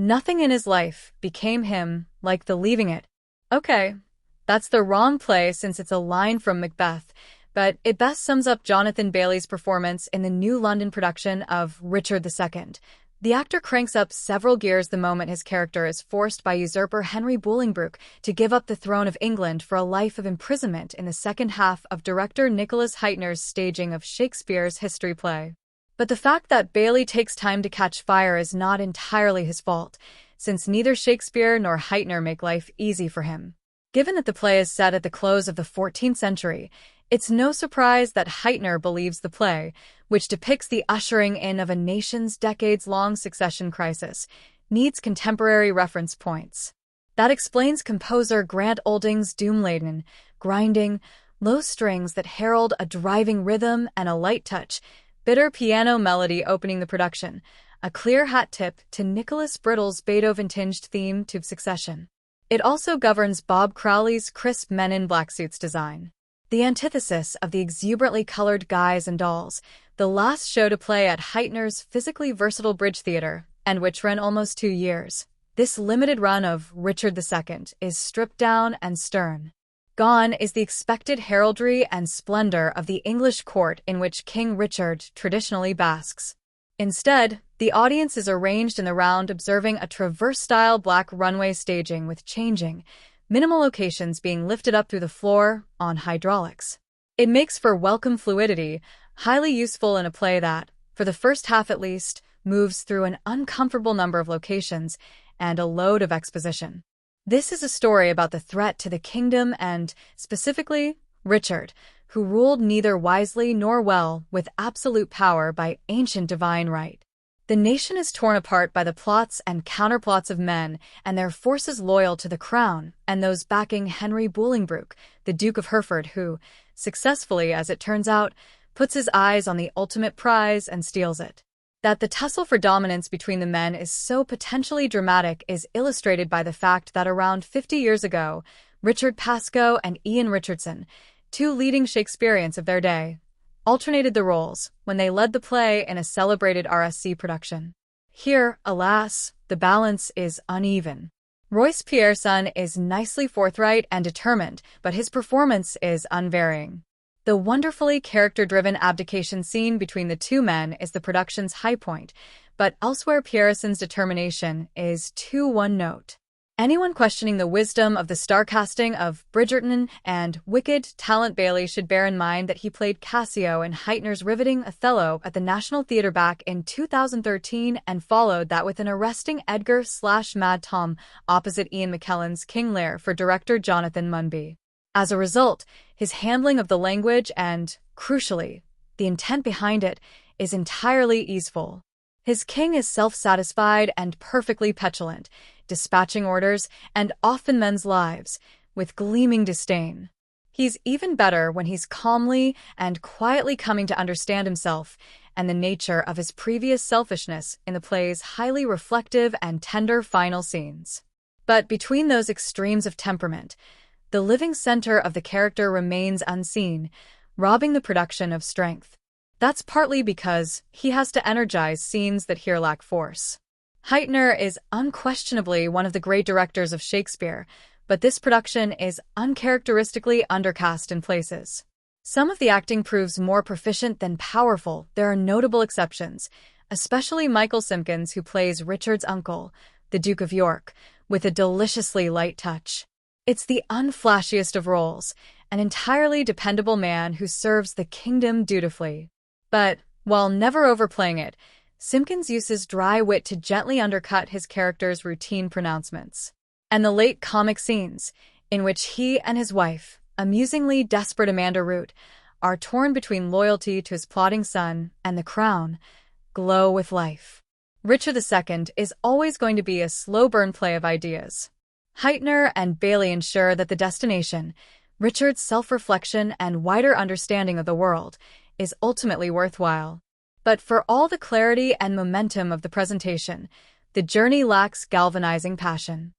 Nothing in his life became him like the leaving it. Okay, that's the wrong play since it's a line from Macbeth, but it best sums up Jonathan Bailey's performance in the new London production of Richard II. The actor cranks up several gears the moment his character is forced by usurper Henry Bolingbroke to give up the throne of England for a life of imprisonment in the second half of director Nicholas Hytner's staging of Shakespeare's history play. But the fact that Bailey takes time to catch fire is not entirely his fault, since neither Shakespeare nor Hytner make life easy for him. Given that the play is set at the close of the 14th century, it's no surprise that Hytner believes the play, which depicts the ushering in of a nation's decades-long succession crisis, needs contemporary reference points. That explains composer Grant Olding's doom-laden, grinding, low strings that herald a driving rhythm and a light touch, bitter piano melody opening the production, a clear hat tip to Nicholas Brittle's Beethoven-tinged theme to Succession. It also governs Bob Crowley's crisp men in black suits design. The antithesis of the exuberantly colored guys and dolls, the last show to play at Hytner's physically versatile Bridge Theatre, and which ran almost 2 years. This limited run of Richard II is stripped down and stern. Gone is the expected heraldry and splendor of the English court in which King Richard traditionally basks. Instead, the audience is arranged in the round observing a traverse-style black runway staging with changing, minimal locations being lifted up through the floor on hydraulics. It makes for welcome fluidity, highly useful in a play that, for the first half at least, moves through an uncomfortable number of locations and a load of exposition. This is a story about the threat to the kingdom and, specifically, Richard, who ruled neither wisely nor well with absolute power by ancient divine right. The nation is torn apart by the plots and counterplots of men and their forces loyal to the crown and those backing Henry Bolingbroke, the Duke of Hereford who, successfully as it turns out, puts his eyes on the ultimate prize and steals it. That the tussle for dominance between the men is so potentially dramatic is illustrated by the fact that around 50 years ago, Richard Pascoe and Ian Richardson, two leading Shakespeareans of their day, alternated the roles when they led the play in a celebrated RSC production. Here, alas, the balance is uneven. Royce Pierson is nicely forthright and determined, but his performance is unvarying. The wonderfully character-driven abdication scene between the two men is the production's high point, but elsewhere Pierson's determination is too one-note. Anyone questioning the wisdom of the star casting of Bridgerton and Wicked talent Bailey should bear in mind that he played Cassio in Hytner's riveting Othello at the National Theatre back in 2013 and followed that with an arresting Edgar/Mad Tom opposite Ian McKellen's King Lear for director Jonathan Munby. As a result, his handling of the language and, crucially, the intent behind it is entirely easeful. His king is self-satisfied and perfectly petulant, dispatching orders and often men's lives with gleaming disdain. He's even better when he's calmly and quietly coming to understand himself and the nature of his previous selfishness in the play's highly reflective and tender final scenes. But between those extremes of temperament, the living center of the character remains unseen, robbing the production of strength. That's partly because he has to energize scenes that here lack force. Hytner is unquestionably one of the great directors of Shakespeare, but this production is uncharacteristically undercast in places. Some of the acting proves more proficient than powerful. There are notable exceptions, especially Michael Simpkins, who plays Richard's uncle, the Duke of York, with a deliciously light touch. It's the unflashiest of roles, an entirely dependable man who serves the kingdom dutifully. But, while never overplaying it, Simpkins uses dry wit to gently undercut his character's routine pronouncements. And the late comic scenes, in which he and his wife, amusingly desperate Amanda Root, are torn between loyalty to his plotting son and the crown, glow with life. Richard II is always going to be a slow-burn play of ideas. Hytner and Bailey ensure that the destination, Richard's self-reflection and wider understanding of the world, is ultimately worthwhile. But for all the clarity and momentum of the presentation, the journey lacks galvanizing passion.